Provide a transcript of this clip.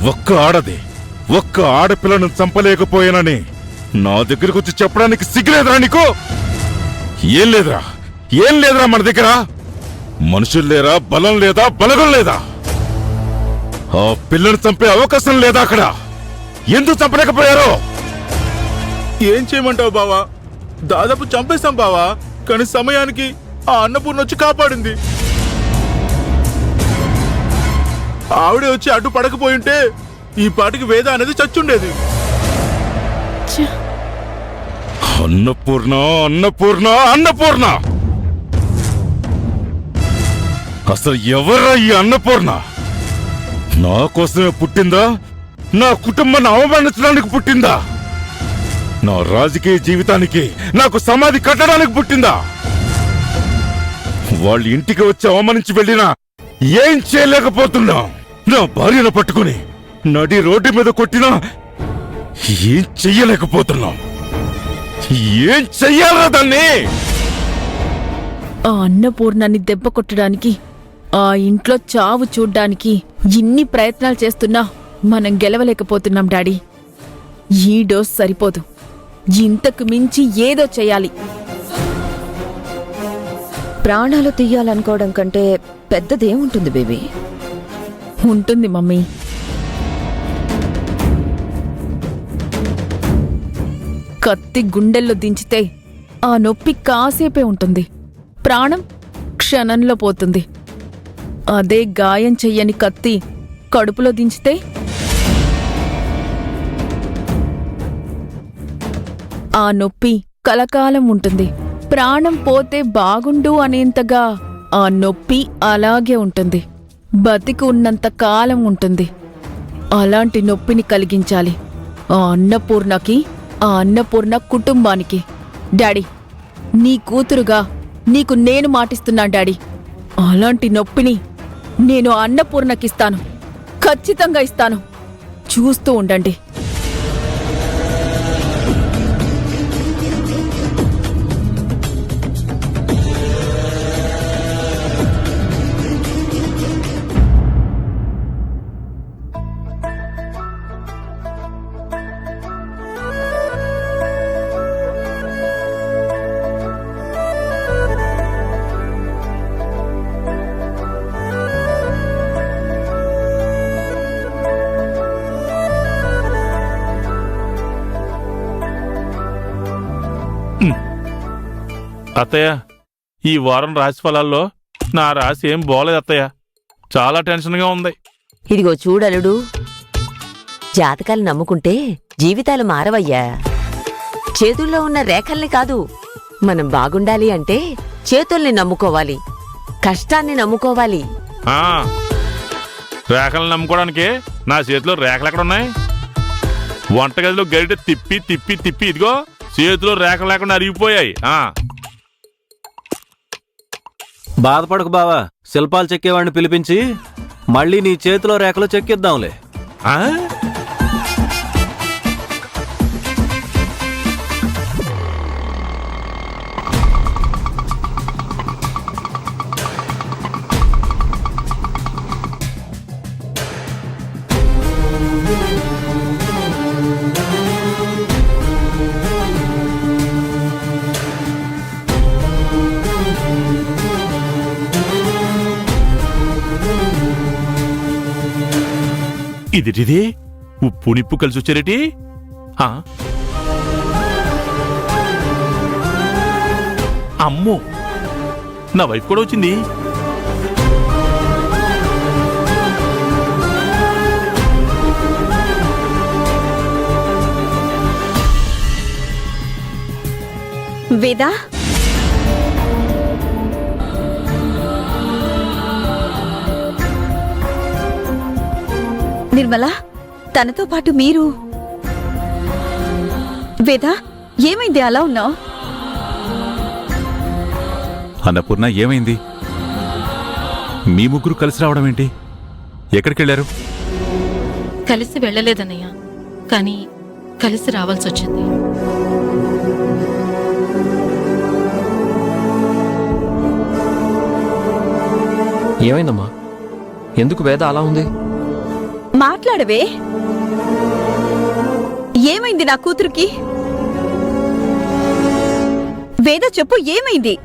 ఒక్క ఆడపిల్లను చంపలేకపోయానని నా దగ్గరకు వచ్చి చెప్పడానికి సిగ్గులేదురా నీకు? ఏం లేదురా మన దగ్గర? మనుషులు లేరా? బలం లేదా? బలగం లేదా? ఆ పిల్లను చంపే అవకాశం లేదా అక్కడ? ఎందుకు చంపలేకపోయారు? ఏం చేయమంటావు బావా? దాదాపు చంపేశాం బావా, కానీ సమయానికి ఆ అన్నపూర్ణ వచ్చి కాపాడింది. ఆవిడే వచ్చి అడ్డు పడకపోయింటే ఈ పాటికి వేద అనేది చచ్చుండేది. అన్నపూర్ణ అసలు ఎవర్రా ఈ అన్నపూర్ణ? నా కోసమే పుట్టిందా? నా కుటుంబాన్ని అవమానించడానికి పుట్టిందా? నా రాజకీయ జీవితానికి నాకు సమాధి కట్టడానికి పుట్టిందా? వాళ్ళ ఇంటికి వచ్చి అవమానించి వెళ్ళినా ఏం చేయలేకపోతున్నా. నా భార్యను పట్టుకుని నడి రోడ్డు మీద కొట్టినా ఏం చెయ్యలేకపోతున్నా. ఏం చెయ్యాలా దాన్ని? ఆ అన్నపూర్ణాన్ని దెబ్బ కొట్టడానికి, ఆ ఇంట్లో చావు చూడ్డానికి ఇన్ని ప్రయత్నాలు చేస్తున్నా మనం గెలవలేకపోతున్నాం డాడీ. ఈ డోస్ సరిపోదు, ఇంతకు మించి ఏదో చెయ్యాలి. ప్రాణాలు తీయాలనుకోవడం కంటే పెద్దదేముంటుంది బేబీ? ఉంటుంది మమ్మీ. కత్తి గుండెల్లో దించితే ఆ నొప్పి కాసేపే ఉంటుంది, ప్రాణం క్షణంలో పోతుంది. అదే గాయం చెయ్యని కత్తి కడుపులో దించితే ఆ నొప్పి కలకాలం ఉంటుంది. ప్రాణం పోతే బాగుండు అనేంతగా ఆ నొప్పి అలాగే ఉంటుంది, బతికి ఉన్నంత కాలం ఉంటుంది. అలాంటి నొప్పిని కలిగించాలి ఆ అన్నపూర్ణకి, ఆ అన్నపూర్ణ కుటుంబానికి. డాడీ, నీ కూతురుగా నీకు నేను మాటిస్తున్నా డాడీ, అలాంటి నొప్పిని నేను అన్నపూర్ణకిస్తాను, ఖచ్చితంగా ఇస్తాను. చూస్తూ ఉండండి. అత్తయ్య, ఈ వారం రాశి ఫలాల్లో నా రాశి ఏం బాగోలేదు అత్తయ్య. చాలా టెన్షన్గా ఉంది. ఇదిగో చూడలుడు, జాతకాలు నమ్ముకుంటే జీవితాలు మారవయ్యా. చేతుల్లో ఉన్న రేఖల్ని కాదు, మనం బాగుండాలి అంటే చేతుల్ని నమ్ముకోవాలి, కష్టాన్ని నమ్ముకోవాలి. రేఖల్ని నమ్ముకోవడానికి నా చేతిలో రేఖలు ఎక్కడున్నాయి? వంటగదిలో గరిట తిప్పి తిప్పి తిప్పి ఇదిగో చేతిలో రేఖలు లేకుండా అరిగిపోయాయి. బాధపడకు బావా, శిల్పాలు చెక్కేవాడిని పిలిపించి మళ్ళీ నీ చేతిలో రేఖలు చెక్కిద్దాంలే. ఇదిటిది ఉప్పు నిప్పు కలిసి వచ్చారేటి? అమ్మో, నా వైఫ్ కూడా వచ్చింది. వేదా, నిర్మల, తనతో పాటు మీరు. వేదా, ఏమైంది అలా ఉన్నావు? అన్నపూర్ణ, ఏమైంది? మీ ముగ్గురు కలిసి రావడం ఏంటి? ఎక్కడికెళ్లారు? కలిసి వెళ్ళలేదన్నయ్య, కానీ కలిసి రావాల్సి వచ్చింది. ఏమైందమ్మా? ఎందుకు వేద అలా ఉంది? మాట్లాడవే. ఏమైంది నా కూతురుకి? వేద చెప్పు, ఏమైంది?